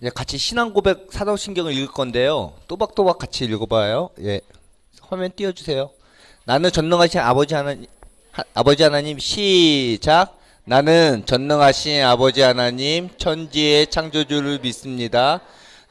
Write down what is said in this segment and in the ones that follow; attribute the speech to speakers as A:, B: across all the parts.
A: 이제 같이 신앙 고백 사도신경을 읽을 건데요. 또박또박 같이 읽어봐요. 예, 화면 띄워주세요. 나는 전능하신 아버지 하나님 시작. 나는 전능하신 아버지 하나님 천지의 창조주를 믿습니다.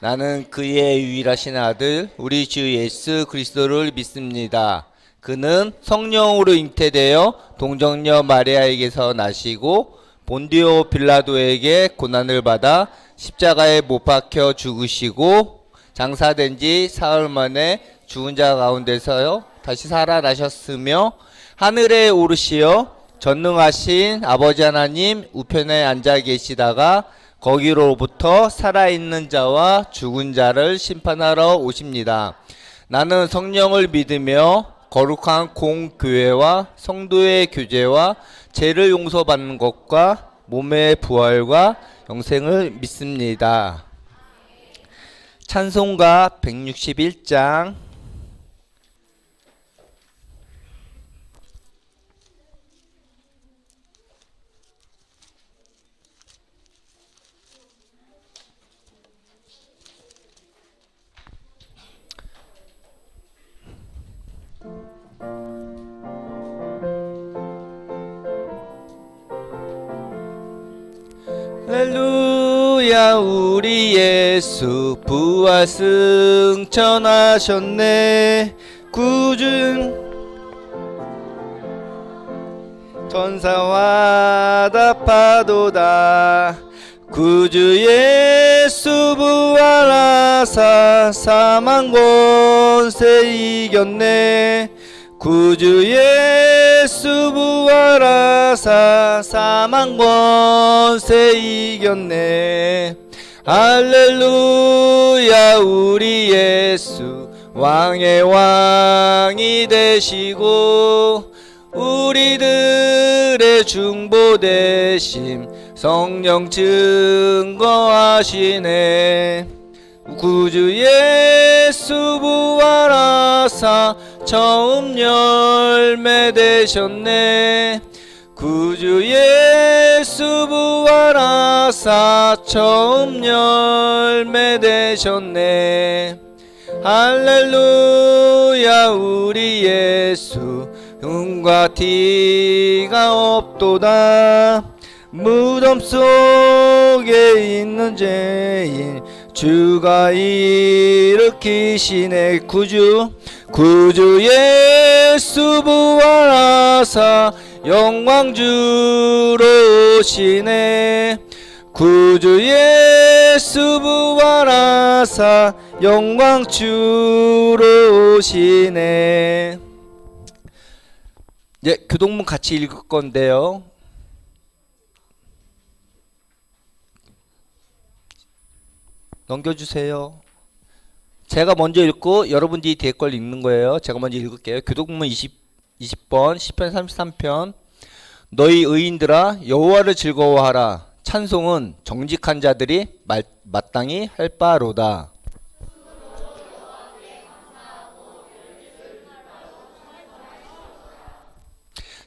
A: 나는 그의 유일하신 아들 우리 주 예수 그리스도를 믿습니다. 그는 성령으로 잉태되어 동정녀 마리아에게서 나시고 본디오 빌라도에게 고난을 받아 십자가에 못 박혀 죽으시고 장사된 지 사흘 만에 죽은 자 가운데서요 다시 살아나셨으며 하늘에 오르시어 전능하신 아버지 하나님 우편에 앉아 계시다가 거기로부터 살아있는 자와 죽은 자를 심판하러 오십니다. 나는 성령을 믿으며 거룩한 공교회와 성도의 교제와 죄를 용서받는 것과 몸의 부활과 영생을 믿습니다. 찬송가 161장. 할렐루야 우리 예수 부활 승천하셨네. 구준 천사와 답하도다. 구주 예수 부활하사 사망 권세 이겼네. 구주 예수 부활하사 사망 권세 이겼네. 할렐루야 우리 예수 왕의 왕이 되시고 우리들의 중보 되심 성령 증거하시네. 구주 예수 부활하사 처음 열매 되셨네. 구주 예수 부활하사 처음 열매 되셨네. 할렐루야 우리 예수 흠과 티가 없도다. 무덤 속에 있는 죄인 주가 일으키시네. 구주 예수 부활하사 영광주로 오시네. 구주 예수 부활하사 영광주로 오시네. 예, 교동문 같이 읽을 건데요. 넘겨주세요. 제가 먼저 읽고 여러분들이 뒤에 걸 읽는 거예요. 제가 먼저 읽을게요. 교동문 20번 시편 33편. 너희 의인들아 여호와를 즐거워하라. 찬송은 정직한 자들이 마땅히 할 바로다.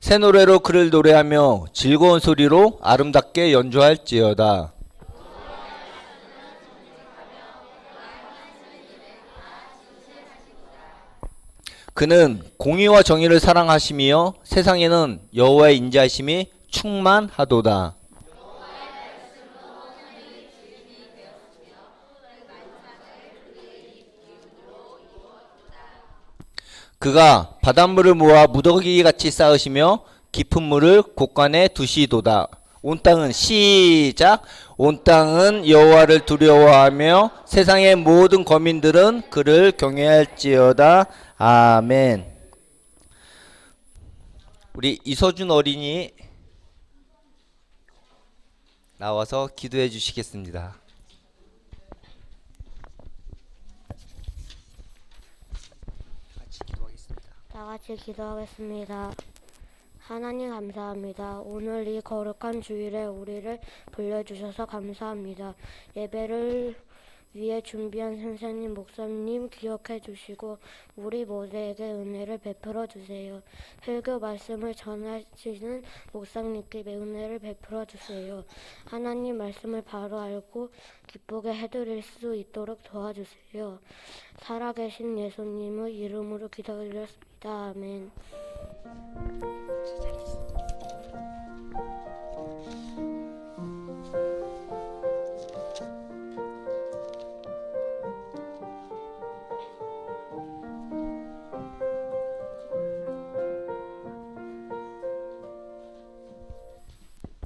A: 새 노래로 그를 노래하며 즐거운 소리로 아름답게 연주할지어다. 그는 공의와 정의를 사랑하시며 세상에는 여호와의 인자하심이 충만하도다. 그가 바닷물을 모아 무더기같이 쌓으시며 깊은 물을 곳간에 두시도다. 온 땅은 시작. 온 땅은 여호와를 두려워하며 세상의 모든 거민들은 그를 경외할지어다. 아멘. 우리 이서준 어린이 나와서 기도해 주시겠습니다.
B: 다 같이 기도하겠습니다. 하나님 감사합니다. 오늘 이 거룩한 주일에 우리를 불러주셔서 감사합니다. 예배를 위해 준비한 선생님, 목사님 기억해 주시고 우리 모두에게 은혜를 베풀어 주세요. 설교 말씀을 전하시는 목사님께 은혜를 베풀어 주세요. 하나님 말씀을 바로 알고 기쁘게 해드릴 수 있도록 도와주세요. 살아계신 예수님의 이름으로 기도드렸습니다. 아멘.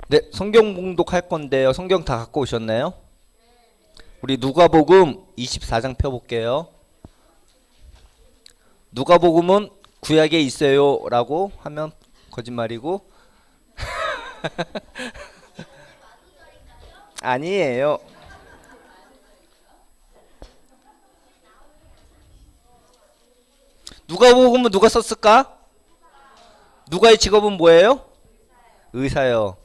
A: 네, 성경 봉독할 건데요. 성경 다 갖고 오셨나요? 우리 누가복음 24장 펴볼게요. 누가복음은 구약에 있어요 라고 하면 거짓말이고 아니에요. 누가복음은 누가 썼을까? 누가의 직업은 뭐예요? 의사요.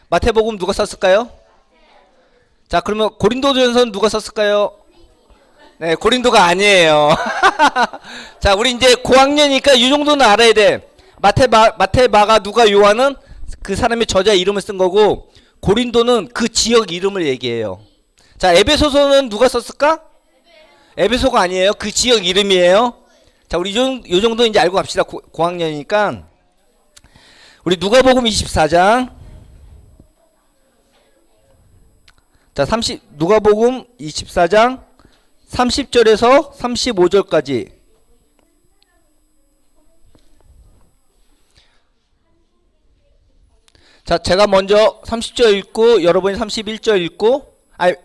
A: 마태복음 누가 썼을까요? 자, 그러면 고린도전서는 누가 썼을까요? 네, 고린도가 아니에요. 자, 우리 이제 고학년이니까 이 정도는 알아야 돼. 마태, 마가, 누가, 요한은 그 사람의 저자 이름을 쓴 거고, 고린도는 그 지역 이름을 얘기해요. 자, 에베소서는 누가 썼을까? 에베소가 아니에요. 그 지역 이름이에요. 자, 우리 요 정도 이제 알고 갑시다. 고학년이니까. 우리 누가복음 24장. 자, 누가복음 24장 30절에서 35절까지. 자, 제가 먼저 30절 읽고 여러분이 31절 읽고, 아니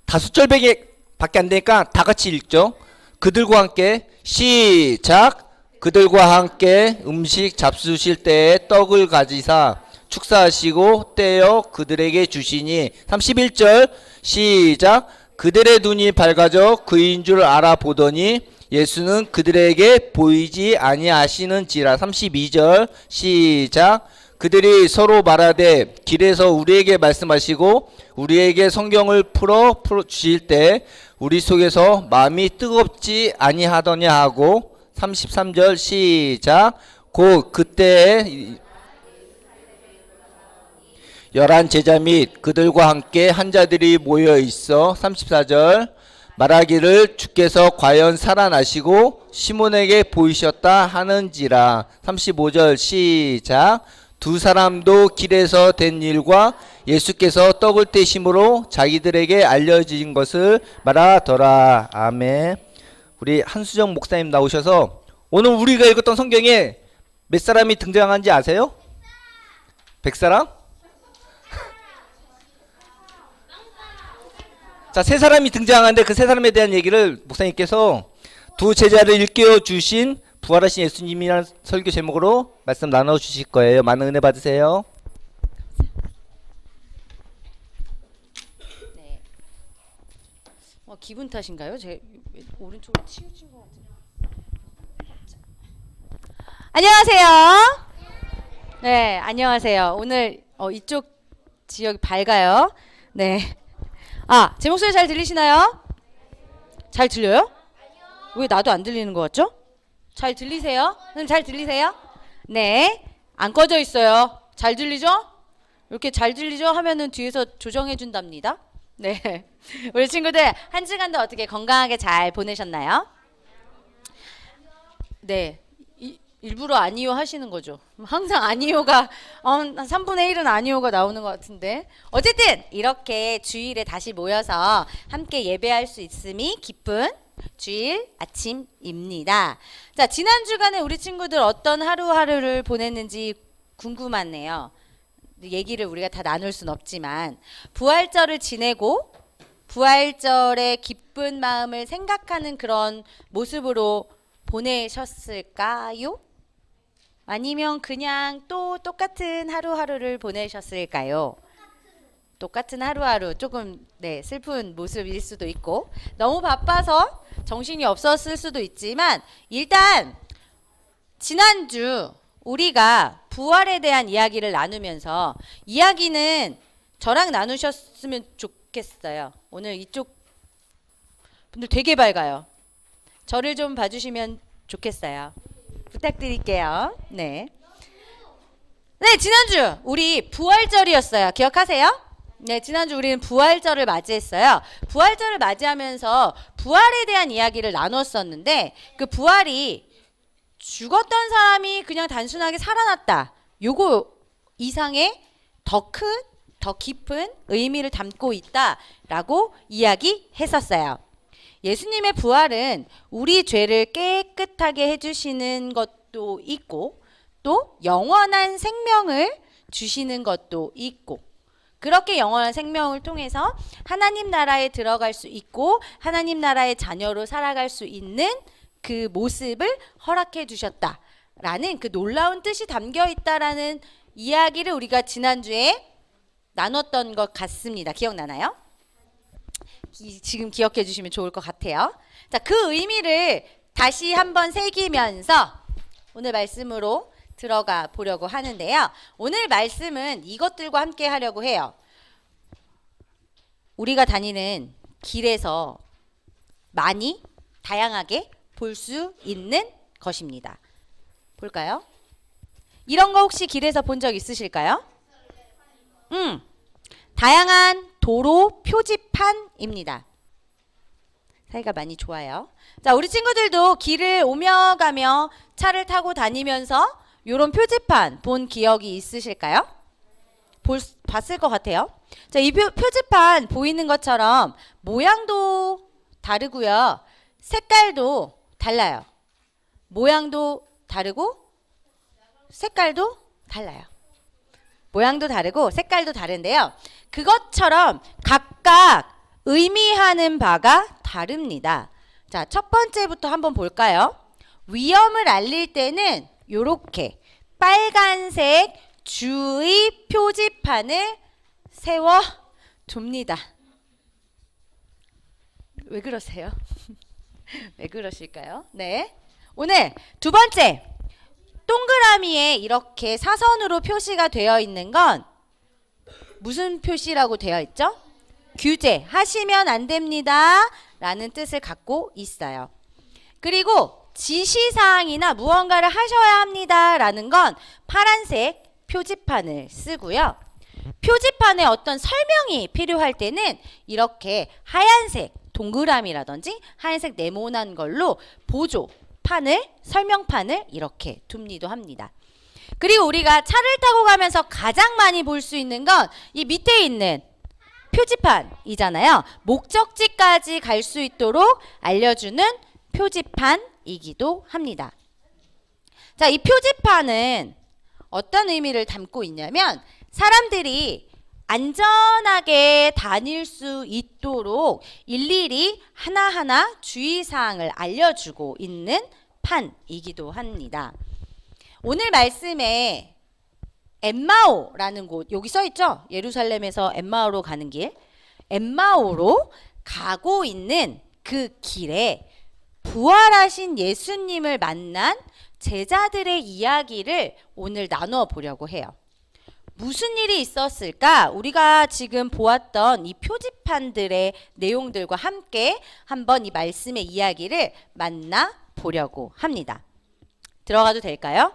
A: 5절밖에 안 되니까 다 같이 읽죠. 그들과 함께 시작. 그들과 함께 음식 잡수실 때에 떡을 가지사 축사하시고 떼어 그들에게 주시니 31절 시작. 그들의 눈이 밝아져 그인 줄 알아보더니 예수는 그들에게 보이지 아니하시는지라. 32절 시작. 그들이 서로 말하되 길에서 우리에게 말씀하시고 우리에게 성경을 풀어 주실 때 우리 속에서 마음이 뜨겁지 아니하더냐 하고. 33절 시작. 곧 그때에 11 제자 및 그들과 함께 한자들이 모여 있어 34절 말하기를 주께서 과연 살아나시고 시몬에게 보이셨다 하는지라. 35절 시작. 두 사람도 길에서 된 일과 예수께서 떡을 떼심으로 자기들에게 알려진 것을 말하더라. 아멘. 우리 한수정 목사님 나오셔서 오늘 우리가 읽었던 성경에 몇 사람이 등장한지 아세요? 100사람? 자, 3사람이 등장하는데 그 3사람에 대한 얘기를 목사님께서 두 제자를 일깨워 주신 부활하신 예수님이라는 설교 제목으로 말씀 나눠 주실 거예요. 많은 은혜 받으세요.
C: 네. 기분 탓인가요? 제 오른쪽으로 치우친 것 같아요. 안녕하세요. 네, 안녕하세요. 오늘 이쪽 지역이 밝아요. 네. 아, 제 목소리 잘 들리시나요? 잘 들려요? 왜 나도 안 들리는 것 같죠? 잘 들리세요? 선생님 잘 들리세요? 네. 안 꺼져 있어요. 잘 들리죠? 이렇게 잘 들리죠? 하면은 뒤에서 조정해 준답니다. 네. 우리 친구들 한 주간도 어떻게 건강하게 잘 보내셨나요? 네. 일부러 아니요 하시는 거죠. 항상 아니요가 한 3분의 1은 아니요가 나오는 것 같은데, 어쨌든 이렇게 주일에 다시 모여서 함께 예배할 수 있음이 기쁜 주일 아침입니다. 자, 지난 주간에 우리 친구들 어떤 하루하루를 보냈는지 궁금하네요. 얘기를 우리가 다 나눌 순 없지만 부활절을 지내고 부활절의 기쁜 마음을 생각하는 그런 모습으로 보내셨을까요? 아니면 그냥 또 똑같은 하루하루를 보내셨을까요? 똑같은 하루하루, 조금 슬픈 모습일 수도 있고 너무 바빠서 정신이 없었을 수도 있지만, 일단 지난주 우리가 부활에 대한 이야기를 나누면서 이야기는 저랑 나누셨으면 좋겠어요. 오늘 이쪽 분들 되게 밝아요. 저를 좀 봐주시면 좋겠어요. 부탁드릴게요. 네. 네, 지난주 우리 부활절이었어요. 기억하세요? 네, 지난주 우리는 부활절을 맞이했어요. 부활절을 맞이하면서 부활에 대한 이야기를 나눴었는데 그 부활이 죽었던 사람이 그냥 단순하게 살아났다. 요거 이상의 더 큰, 더 깊은 의미를 담고 있다라고 이야기했었어요. 예수님의 부활은 우리 죄를 깨끗하게 해주시는 것도 있고 또 영원한 생명을 주시는 것도 있고 그렇게 영원한 생명을 통해서 하나님 나라에 들어갈 수 있고 하나님 나라의 자녀로 살아갈 수 있는 그 모습을 허락해 주셨다라는 그 놀라운 뜻이 담겨 있다라는 이야기를 우리가 지난주에 나눴던 것 같습니다. 기억나나요? 지금 기억해 주시면 좋을 것 같아요. 자, 그 의미를 다시 한번 새기면서 오늘 말씀으로 들어가 보려고 하는데요. 오늘 말씀은 이것들과 함께 하려고 해요. 우리가 다니는 길에서 많이 다양하게 볼 수 있는 것입니다. 볼까요? 이런 거 혹시 길에서 본 적 있으실까요? 다양한 도로 표지판입니다. 사이가 많이 좋아요. 자, 우리 친구들도 길을 오며 가며 차를 타고 다니면서 이런 표지판 본 기억이 있으실까요? 봤을 것 같아요. 자, 이 표지판 보이는 것처럼 모양도 다르고요. 색깔도 달라요. 모양도 다르고 색깔도 달라요. 모양도 다르고 색깔도 다른데요. 그것처럼 각각 의미하는 바가 다릅니다. 자, 첫 번째부터 한번 볼까요? 위험을 알릴 때는 요렇게 빨간색 주의 표지판을 세워 둡니다. 왜 그러세요? 왜 그러실까요? 네. 오늘 두 번째, 동그라미에 이렇게 사선으로 표시가 되어 있는 건 무슨 표시라고 되어 있죠? 규제, 하시면 안 됩니다 라는 뜻을 갖고 있어요. 그리고 지시사항이나 무언가를 하셔야 합니다 라는 건 파란색 표지판을 쓰고요. 표지판에 어떤 설명이 필요할 때는 이렇게 하얀색 동그라미라든지 하얀색 네모난 걸로 보조판을, 설명판을 이렇게 둡니다 합니다. 그리고 우리가 차를 타고 가면서 가장 많이 볼 수 있는 건 이 밑에 있는 표지판이잖아요. 목적지까지 갈 수 있도록 알려주는 표지판이기도 합니다. 자, 이 표지판은 어떤 의미를 담고 있냐면 사람들이 안전하게 다닐 수 있도록 일일이 하나하나 주의사항을 알려주고 있는 판이기도 합니다. 오늘 말씀에 엠마오라는 곳, 여기 써있죠? 예루살렘에서 엠마오로 가는 길. 엠마오로 가고 있는 그 길에 부활하신 예수님을 만난 제자들의 이야기를 오늘 나누어 보려고 해요. 무슨 일이 있었을까? 우리가 지금 보았던 이 표지판들의 내용들과 함께 한번 이 말씀의 이야기를 만나 보려고 합니다. 들어가도 될까요?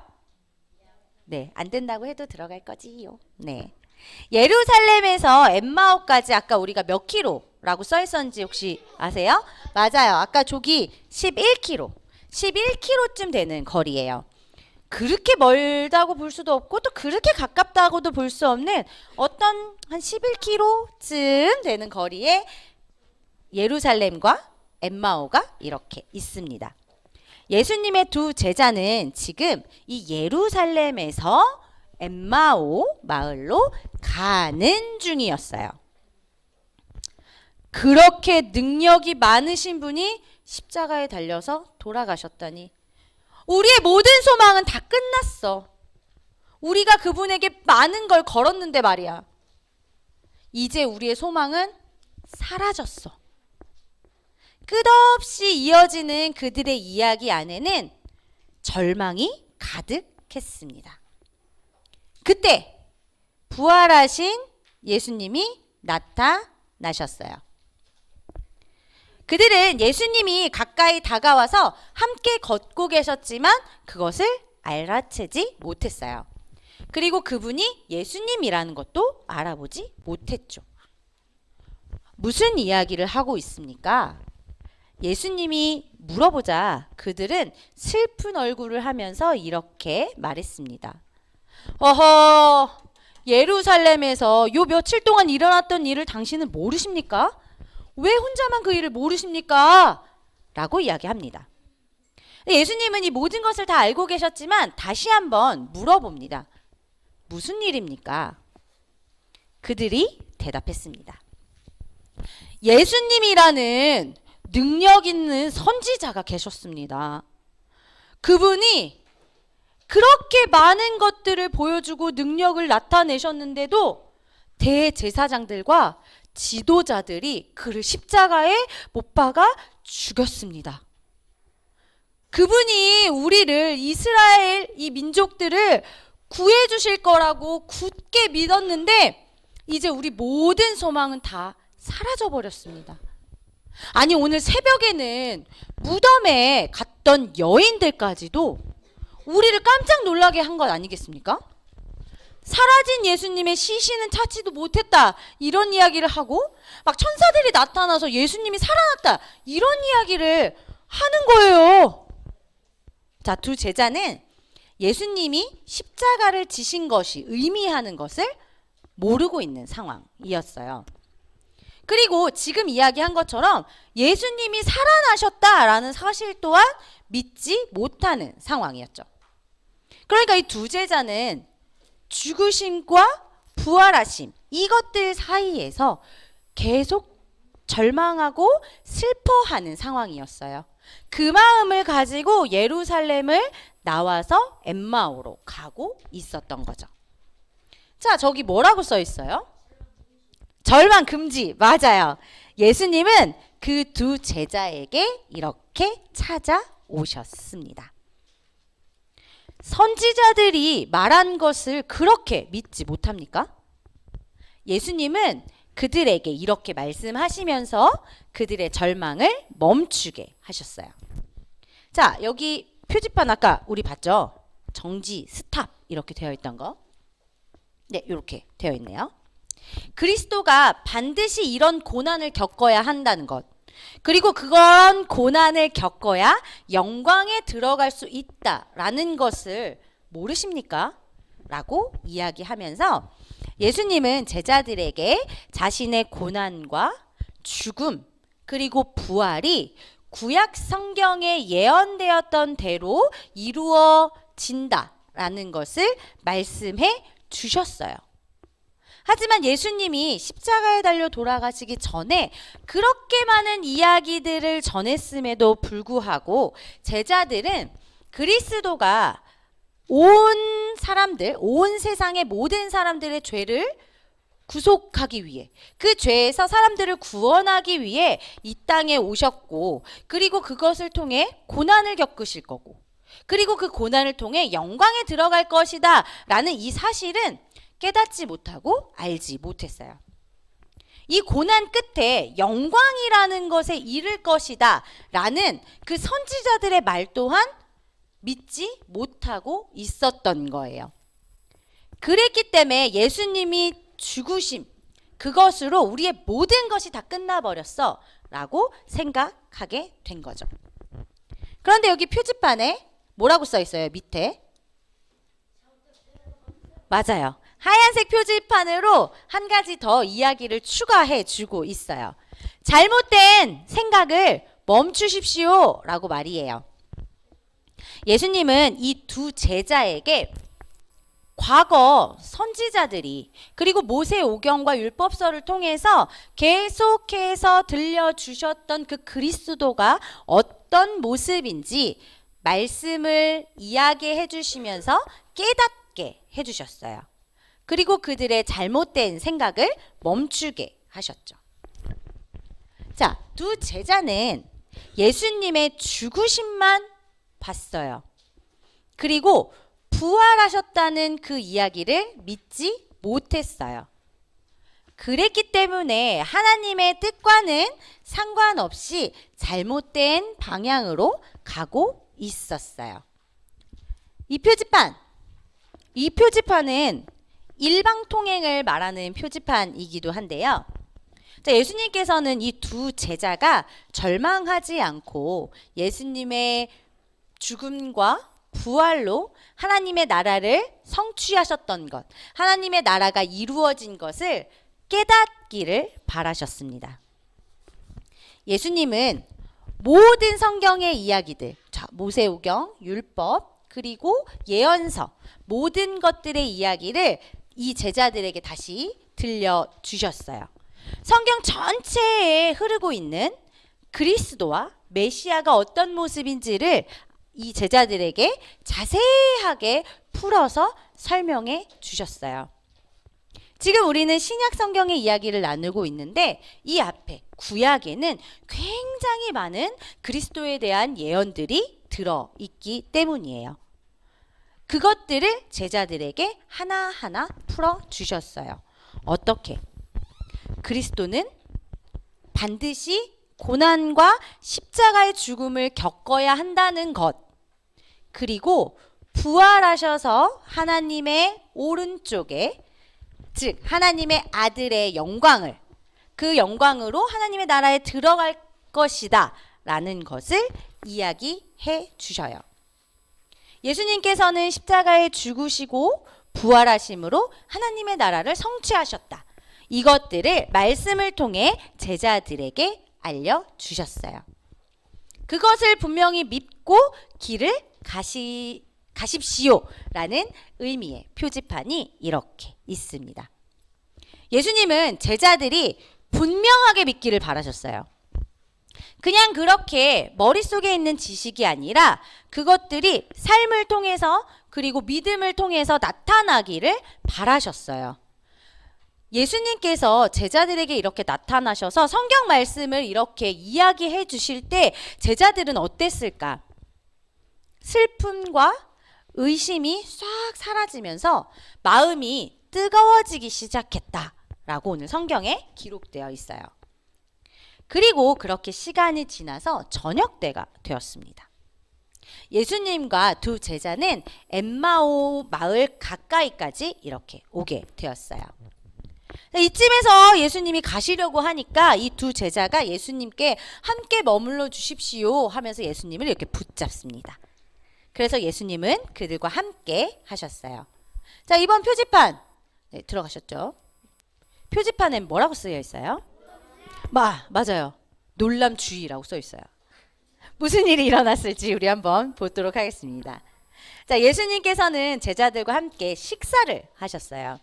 C: 네, 안 된다고 해도 들어갈 거지요. 네. 예루살렘에서 엠마오까지 아까 우리가 몇 킬로라고 써 있었는지 혹시 아세요? 맞아요. 아까 저기 11킬로. 11킬로쯤 되는 거리예요. 그렇게 멀다고 볼 수도 없고 또 그렇게 가깝다고도 볼 수 없는 어떤 한 11킬로쯤 되는 거리에 예루살렘과 엠마오가 이렇게 있습니다. 예수님의 두 제자는 지금 이 예루살렘에서 엠마오 마을로 가는 중이었어요. 그렇게 능력이 많으신 분이 십자가에 달려서 돌아가셨다니 우리의 모든 소망은 다 끝났어. 우리가 그분에게 많은 걸 걸었는데 말이야. 이제 우리의 소망은 사라졌어. 끝없이 이어지는 그들의 이야기 안에는 절망이 가득했습니다. 그때 부활하신 예수님이 나타나셨어요. 그들은 예수님이 가까이 다가와서 함께 걷고 계셨지만 그것을 알아채지 못했어요. 그리고 그분이 예수님이라는 것도 알아보지 못했죠. 무슨 이야기를 하고 있습니까? 예수님이 물어보자 그들은 슬픈 얼굴을 하면서 이렇게 말했습니다. 어허, 예루살렘에서 요 며칠 동안 일어났던 일을 당신은 모르십니까? 왜 혼자만 그 일을 모르십니까? 라고 이야기합니다. 예수님은 이 모든 것을 다 알고 계셨지만 다시 한번 물어봅니다. 무슨 일입니까? 그들이 대답했습니다. 예수님이라는 능력 있는 선지자가 계셨습니다. 그분이 그렇게 많은 것들을 보여주고 능력을 나타내셨는데도 대제사장들과 지도자들이 그를 십자가에 못 박아 죽였습니다. 그분이 우리를 이스라엘 이 민족들을 구해 주실 거라고 굳게 믿었는데 이제 우리 모든 소망은 다 사라져 버렸습니다. 아니 오늘 새벽에는 무덤에 갔던 여인들까지도 우리를 깜짝 놀라게 한 것 아니겠습니까? 사라진 예수님의 시신은 찾지도 못했다 이런 이야기를 하고 막 천사들이 나타나서 예수님이 살아났다 이런 이야기를 하는 거예요. 자, 두 제자는 예수님이 십자가를 지신 것이 의미하는 것을 모르고 있는 상황이었어요. 그리고 지금 이야기한 것처럼 예수님이 살아나셨다라는 사실 또한 믿지 못하는 상황이었죠. 그러니까 이 두 제자는 죽으심과 부활하심 이것들 사이에서 계속 절망하고 슬퍼하는 상황이었어요. 그 마음을 가지고 예루살렘을 나와서 엠마오로 가고 있었던 거죠. 자, 저기 뭐라고 써 있어요? 절망 금지. 맞아요. 예수님은 그 두 제자에게 이렇게 찾아오셨습니다. 선지자들이 말한 것을 그렇게 믿지 못합니까? 예수님은 그들에게 이렇게 말씀하시면서 그들의 절망을 멈추게 하셨어요. 자, 여기 표지판 아까 우리 봤죠? 정지, 스탑 이렇게 되어 있던 거. 네, 이렇게 되어 있네요. 그리스도가 반드시 이런 고난을 겪어야 한다는 것. 그리고 그런 고난을 겪어야 영광에 들어갈 수 있다라는 것을 모르십니까? 라고 이야기하면서 예수님은 제자들에게 자신의 고난과 죽음 그리고 부활이 구약 성경에 예언되었던 대로 이루어진다라는 것을 말씀해 주셨어요. 하지만 예수님이 십자가에 달려 돌아가시기 전에 그렇게 많은 이야기들을 전했음에도 불구하고 제자들은 그리스도가 온 사람들, 온 세상의 모든 사람들의 죄를 구속하기 위해 그 죄에서 사람들을 구원하기 위해 이 땅에 오셨고 그리고 그것을 통해 고난을 겪으실 거고 그리고 그 고난을 통해 영광에 들어갈 것이다 라는 이 사실은 깨닫지 못하고 알지 못했어요. 이 고난 끝에 영광이라는 것에 이를 것이다 라는 그 선지자들의 말 또한 믿지 못하고 있었던 거예요. 그랬기 때문에 예수님이 죽으심 그것으로 우리의 모든 것이 다 끝나버렸어 라고 생각하게 된 거죠. 그런데 여기 표지판에 뭐라고 써 있어요? 밑에 맞아요. 하얀색 표지판으로 한 가지 더 이야기를 추가해 주고 있어요. 잘못된 생각을 멈추십시오 라고 말이에요. 예수님은 이 두 제자에게 과거 선지자들이 그리고 모세오경과 율법서를 통해서 계속해서 들려주셨던 그 그리스도가 어떤 모습인지 말씀을 이야기해 주시면서 깨닫게 해 주셨어요. 그리고 그들의 잘못된 생각을 멈추게 하셨죠. 자, 두 제자는 예수님의 죽으심만 봤어요. 그리고 부활하셨다는 그 이야기를 믿지 못했어요. 그랬기 때문에 하나님의 뜻과는 상관없이 잘못된 방향으로 가고 있었어요. 이 표지판은 일방통행을 말하는 표지판이기도 한데요. 자, 예수님께서는 이 두 제자가 절망하지 않고 예수님의 죽음과 부활로 하나님의 나라를 성취하셨던 것, 하나님의 나라가 이루어진 것을 깨닫기를 바라셨습니다. 예수님은 모든 성경의 이야기들, 자, 모세오경, 율법, 그리고 예언서, 모든 것들의 이야기를 이 제자들에게 다시 들려주셨어요. 성경 전체에 흐르고 있는 그리스도와 메시아가 어떤 모습인지를 이 제자들에게 자세하게 풀어서 설명해 주셨어요. 지금 우리는 신약 성경의 이야기를 나누고 있는데 이 앞에 구약에는 굉장히 많은 그리스도에 대한 예언들이 들어있기 때문이에요. 그것들을 제자들에게 하나하나 풀어주셨어요. 어떻게? 그리스도는 반드시 고난과 십자가의 죽음을 겪어야 한다는 것, 그리고 부활하셔서 하나님의 오른쪽에, 즉 하나님의 아들의 영광을, 그 영광으로 하나님의 나라에 들어갈 것이다 라는 것을 이야기해 주셔요. 예수님께서는 십자가에 죽으시고 부활하심으로 하나님의 나라를 성취하셨다. 이것들을 말씀을 통해 제자들에게 알려주셨어요. 그것을 분명히 믿고 길을 가십시오 라는 의미의 표지판이 이렇게 있습니다. 예수님은 제자들이 분명하게 믿기를 바라셨어요. 그냥 그렇게 머릿속에 있는 지식이 아니라 그것들이 삶을 통해서 그리고 믿음을 통해서 나타나기를 바라셨어요. 예수님께서 제자들에게 이렇게 나타나셔서 성경 말씀을 이렇게 이야기해 주실 때 제자들은 어땠을까? 슬픔과 의심이 싹 사라지면서 마음이 뜨거워지기 시작했다라고 오늘 성경에 기록되어 있어요. 그리고 그렇게 시간이 지나서 저녁 때가 되었습니다. 예수님과 두 제자는 엠마오 마을 가까이까지 이렇게 오게 되었어요. 이쯤에서 예수님이 가시려고 하니까 이 두 제자가 예수님께 함께 머물러 주십시오 하면서 예수님을 이렇게 붙잡습니다. 그래서 예수님은 그들과 함께 하셨어요. 자, 이번 표지판 들어가셨죠? 표지판엔 뭐라고 쓰여 있어요? 맞아요. 놀람주의라고 써 있어요. 무슨 일이 일어났을지 우리 한번 보도록 하겠습니다. 자, 예수님께서는 제자들과 함께 식사를 하셨어요.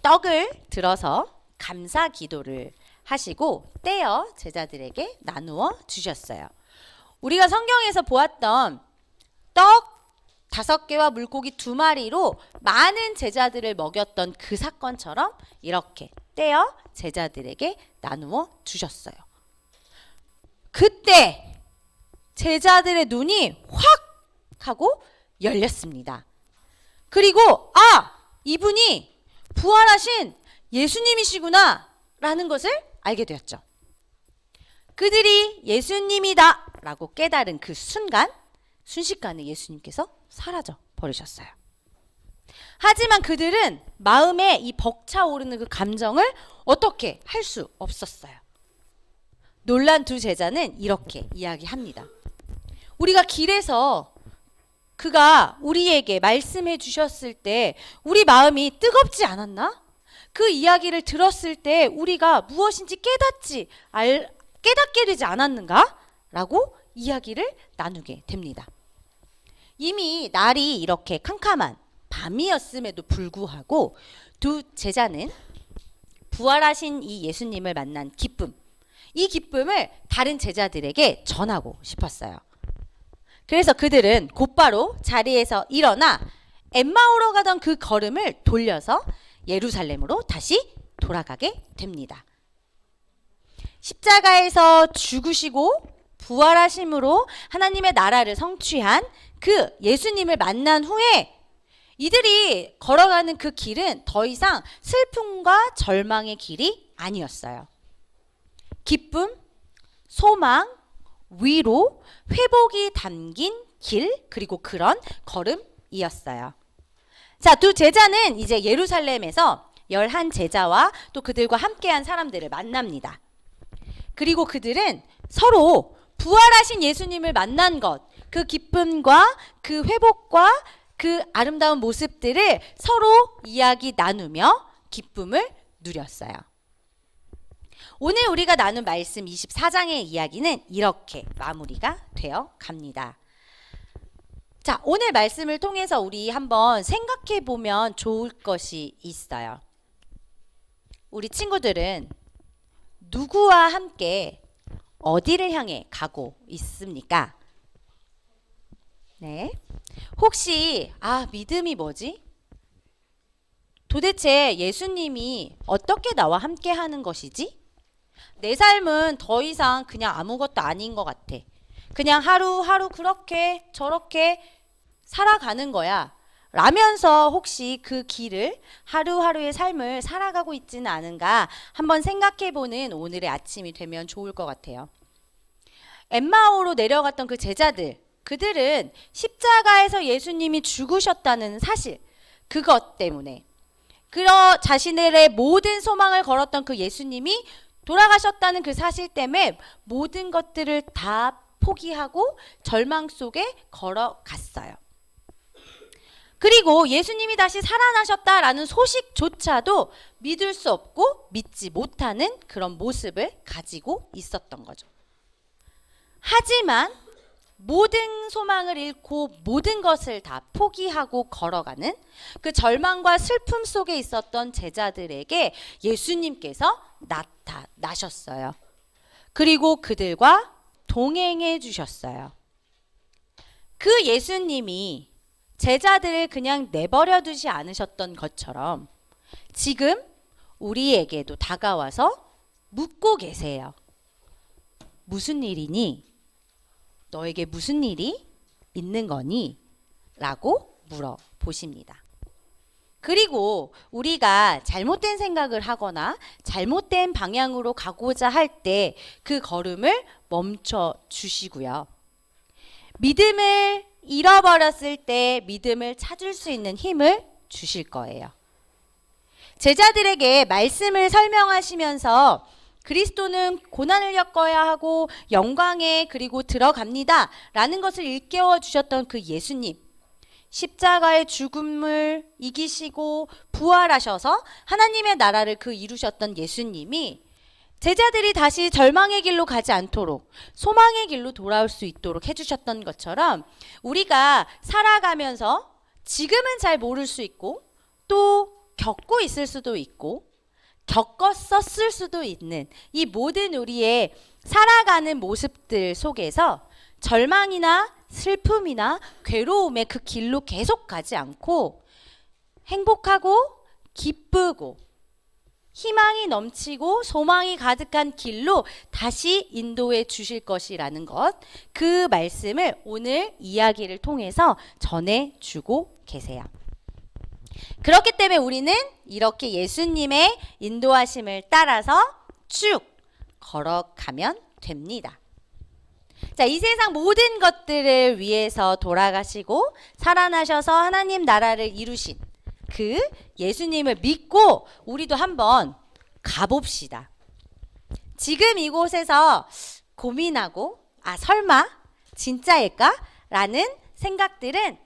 C: 떡을 들어서 감사 기도를 하시고 떼어 제자들에게 나누어 주셨어요. 우리가 성경에서 보았던 떡 5개와 물고기 2마리로 많은 제자들을 먹였던 그 사건처럼 이렇게 떼어 제자들에게 나누어 주셨어요. 그때 제자들의 눈이 확 하고 열렸습니다. 그리고 이분이 부활하신 예수님이시구나 라는 것을 알게 되었죠. 그들이 예수님이다 라고 깨달은 그 순식간에 예수님께서 사라져 버리셨어요. 하지만 그들은 마음에 이 벅차오르는 그 감정을 어떻게 할 수 없었어요. 놀란 두 제자는 이렇게 이야기합니다. 우리가 길에서 그가 우리에게 말씀해 주셨을 때 우리 마음이 뜨겁지 않았나? 그 이야기를 들었을 때 우리가 무엇인지 깨닫게 되지 않았는가? 라고 이야기를 나누게 됩니다. 이미 날이 이렇게 캄캄한 밤이었음에도 불구하고 두 제자는 부활하신 이 예수님을 만난 기쁨, 이 기쁨을 다른 제자들에게 전하고 싶었어요. 그래서 그들은 곧바로 자리에서 일어나 엠마오로 가던 그 걸음을 돌려서 예루살렘으로 다시 돌아가게 됩니다. 십자가에서 죽으시고 부활하심으로 하나님의 나라를 성취한 그 예수님을 만난 후에 이들이 걸어가는 그 길은 더 이상 슬픔과 절망의 길이 아니었어요. 기쁨, 소망, 위로, 회복이 담긴 길, 그리고 그런 걸음이었어요. 자, 두 제자는 이제 예루살렘에서 11제자와 또 그들과 함께한 사람들을 만납니다. 그리고 그들은 서로 부활하신 예수님을 만난 것, 그 기쁨과 그 회복과 그 아름다운 모습들을 서로 이야기 나누며 기쁨을 누렸어요. 오늘 우리가 나눈 말씀 24장의 이야기는 이렇게 마무리가 되어 갑니다. 자, 오늘 말씀을 통해서 우리 한번 생각해 보면 좋을 것이 있어요. 우리 친구들은 누구와 함께 어디를 향해 가고 있습니까? 네. 혹시 믿음이 뭐지? 도대체 예수님이 어떻게 나와 함께 하는 것이지? 내 삶은 더 이상 그냥 아무것도 아닌 것 같아. 그냥 하루하루 그렇게 저렇게 살아가는 거야. 라면서 혹시 그 길을 하루하루의 삶을 살아가고 있지는 않은가 한번 생각해보는 오늘의 아침이 되면 좋을 것 같아요. 엠마오로 내려갔던 그 제자들, 그들은 십자가에서 예수님이 죽으셨다는 사실, 그것 때문에 자신들의 모든 소망을 걸었던 그 예수님이 돌아가셨다는 그 사실 때문에 모든 것들을 다 포기하고 절망 속에 걸어갔어요. 그리고 예수님이 다시 살아나셨다라는 소식조차도 믿을 수 없고 믿지 못하는 그런 모습을 가지고 있었던 거죠. 하지만 모든 소망을 잃고 모든 것을 다 포기하고 걸어가는 그 절망과 슬픔 속에 있었던 제자들에게 예수님께서 나타나셨어요. 그리고 그들과 동행해 주셨어요. 그 예수님이 제자들을 그냥 내버려 두지 않으셨던 것처럼 지금 우리에게도 다가와서 묻고 계세요. 무슨 일이니? 너에게 무슨 일이 있는 거니? 라고 물어보십니다. 그리고 우리가 잘못된 생각을 하거나 잘못된 방향으로 가고자 할 때 그 걸음을 멈춰 주시고요. 믿음을 잃어버렸을 때 믿음을 찾을 수 있는 힘을 주실 거예요. 제자들에게 말씀을 설명하시면서 그리스도는 고난을 겪어야 하고 영광에 그리고 들어갑니다 라는 것을 일깨워 주셨던 그 예수님, 십자가의 죽음을 이기시고 부활하셔서 하나님의 나라를 이루셨던 예수님이 제자들이 다시 절망의 길로 가지 않도록 소망의 길로 돌아올 수 있도록 해주셨던 것처럼 우리가 살아가면서 지금은 잘 모를 수 있고 또 겪고 있을 수도 있고 겪었었을 수도 있는 이 모든 우리의 살아가는 모습들 속에서 절망이나 슬픔이나 괴로움의 그 길로 계속 가지 않고 행복하고 기쁘고 희망이 넘치고 소망이 가득한 길로 다시 인도해 주실 것이라는 것, 그 말씀을 오늘 이야기를 통해서 전해주고 계세요. 그렇기 때문에 우리는 이렇게 예수님의 인도하심을 따라서 쭉 걸어가면 됩니다. 자, 이 세상 모든 것들을 위해서 돌아가시고 살아나셔서 하나님 나라를 이루신 그 예수님을 믿고 우리도 한번 가봅시다. 지금 이곳에서 고민하고 설마 진짜일까? 라는 생각들은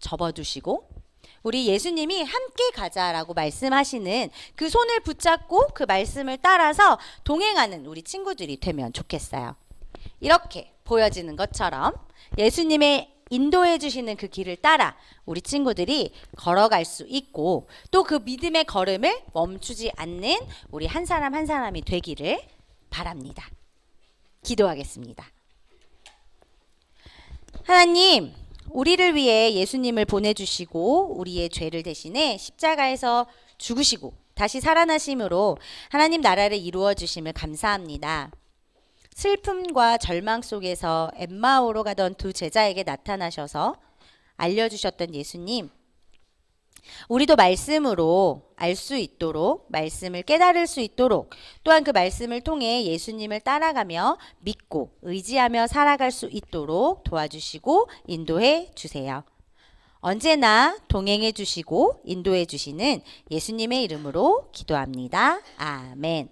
C: 접어두시고 우리 예수님이 함께 가자라고 말씀하시는 그 손을 붙잡고 그 말씀을 따라서 동행하는 우리 친구들이 되면 좋겠어요. 이렇게 보여지는 것처럼 예수님의 인도해 주시는 그 길을 따라 우리 친구들이 걸어갈 수 있고 또 그 믿음의 걸음을 멈추지 않는 우리 한 사람 한 사람이 되기를 바랍니다. 기도하겠습니다. 하나님, 우리를 위해 예수님을 보내주시고 우리의 죄를 대신해 십자가에서 죽으시고 다시 살아나심으로 하나님 나라를 이루어 주심을 감사합니다. 슬픔과 절망 속에서 엠마오로 가던 두 제자에게 나타나셔서 알려주셨던 예수님, 우리도 말씀으로 알 수 있도록, 말씀을 깨달을 수 있도록, 또한 그 말씀을 통해 예수님을 따라가며 믿고 의지하며 살아갈 수 있도록 도와주시고 인도해 주세요. 언제나 동행해 주시고 인도해 주시는 예수님의 이름으로 기도합니다. 아멘.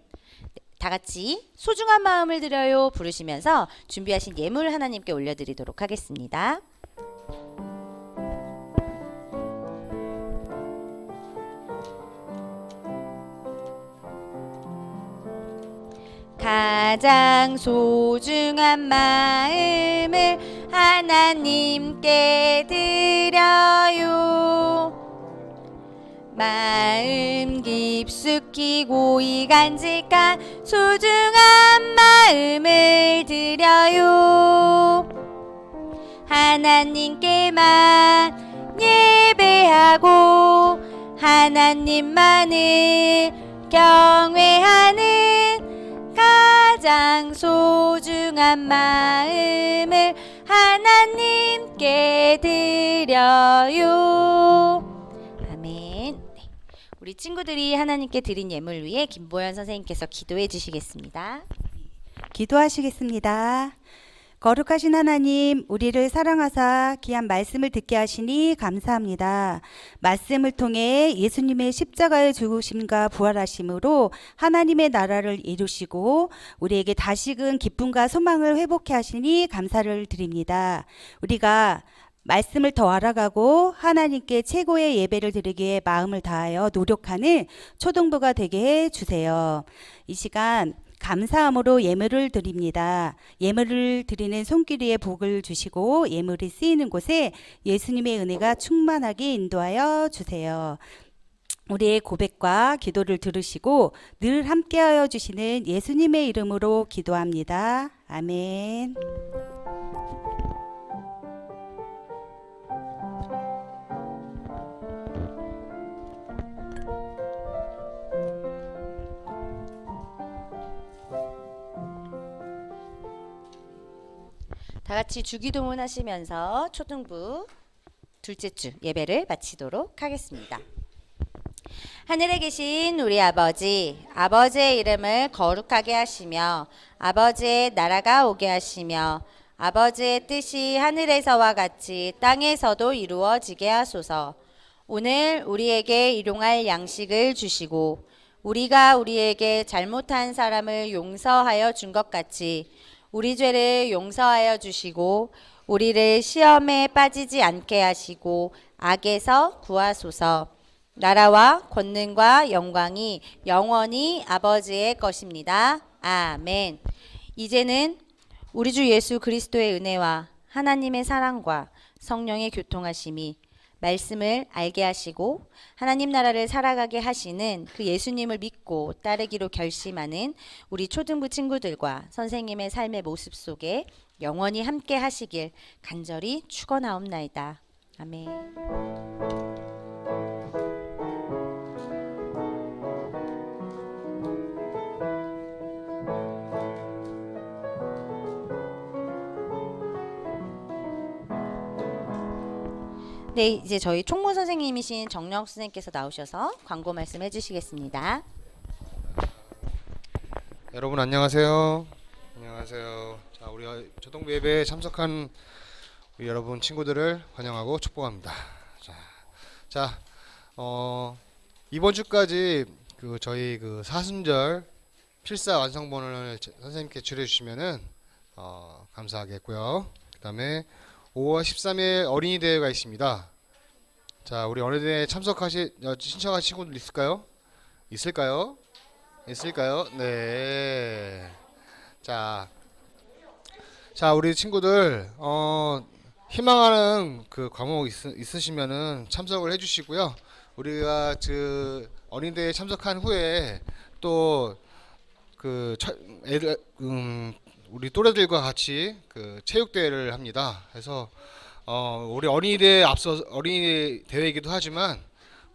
C: 다 같이 소중한 마음을 드려요 부르시면서 준비하신 예물 하나님께 올려드리도록 하겠습니다. 가장 소중한 마음을 하나님께 드려요. 마음 깊숙이 고이 간직한 소중한 마음을 드려요. 하나님께만 예배하고 하나님만을 경외하는 가장 소중한 마음을 하나님께 드려요. 아멘. 네. 우리 친구들이 하나님께 드린 예물 위에 김보연 선생님께서 기도해 주시겠습니다.
D: 기도하시겠습니다. 거룩하신 하나님, 우리를 사랑하사 귀한 말씀을 듣게 하시니 감사합니다. 말씀을 통해 예수님의 십자가의 죽으심과 부활하심으로 하나님의 나라를 이루시고 우리에게 다시금 기쁨과 소망을 회복해 하시니 감사를 드립니다. 우리가 말씀을 더 알아가고 하나님께 최고의 예배를 드리기 위해 마음을 다하여 노력하는 초등부가 되게 해 주세요. 이 시간 감사함으로 예물을 드립니다. 예물을 드리는 손길에 복을 주시고 예물이 쓰이는 곳에 예수님의 은혜가 충만하게 인도하여 주세요. 우리의 고백과 기도를 들으시고 늘 함께하여 주시는 예수님의 이름으로 기도합니다. 아멘.
C: 다 같이 주기도문 하시면서 초등부 둘째 주 예배를 마치도록 하겠습니다. 하늘에 계신 우리 아버지, 아버지의 이름을 거룩하게 하시며 아버지의 나라가 오게 하시며 아버지의 뜻이 하늘에서와 같이 땅에서도 이루어지게 하소서. 오늘 우리에게 일용할 양식을 주시고 우리가 우리에게 잘못한 사람을 용서하여 준 것 같이 우리 죄를 용서하여 주시고 우리를 시험에 빠지지 않게 하시고 악에서 구하소서. 나라와 권능과 영광이 영원히 아버지의 것입니다. 아멘. 이제는 우리 주 예수 그리스도의 은혜와 하나님의 사랑과 성령의 교통하심이 말씀을 알게 하시고 하나님 나라를 살아가게 하시는 그 예수님을 믿고 따르기로 결심하는 우리 초등부 친구들과 선생님의 삶의 모습 속에 영원히 함께 하시길 간절히 축원하옵나이다. 아멘. 네, 이제 저희 총무 선생님이신 정영 선생님께서 나오셔서 광고 말씀해 주시겠습니다.
E: 여러분 안녕하세요. 안녕하세요. 자, 우리 초등부 예배에 참석한 우리 여러분 친구들을 환영하고 축복합니다. 자, 이번 주까지 그 저희 그 사순절 필사 완성본을 선생님께 줄여주시면은 감사하겠고요. 그다음에 5월 13일 어린이 대회가 있습니다. 자, 우리 어린이 대회 신청하신 친구들 있을까요? 있을까요? 네. 자, 우리 친구들 희망하는 그 과목 있으시면은 참석을 해주시고요. 우리가 그 어린이 대회 참석한 후에 또 그 우리 또래들과 같이 그 체육 대회를 합니다. 그래서 우리 어린이 대회이기도 하지만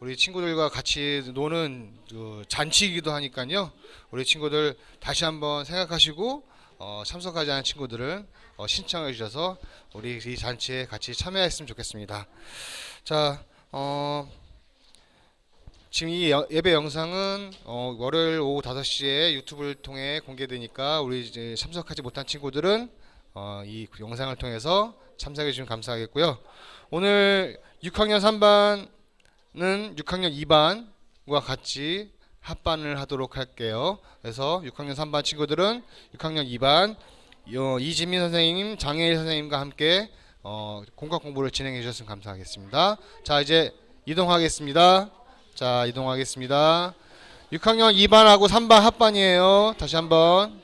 E: 우리 친구들과 같이 노는 그 잔치이기도 하니까요. 우리 친구들 다시 한번 생각하시고 참석하지 않은 친구들은 신청해 주셔서 우리 이 잔치에 같이 참여했으면 좋겠습니다. 자, 지금 이 예배 영상은 월요일 오후 5시에 유튜브를 통해 공개되니까 우리 이제 참석하지 못한 친구들은 이 영상을 통해서 참석해 주시면 감사하겠고요. 오늘 6학년 3반은 6학년 2반과 같이 합반을 하도록 할게요. 그래서 6학년 3반 친구들은 6학년 2반 이지민 선생님, 장혜일 선생님과 함께 공과 공부를 진행해 주셨으면 감사하겠습니다. 자, 이제 이동하겠습니다. 6학년 2반하고 3반 합반이에요. 다시 한번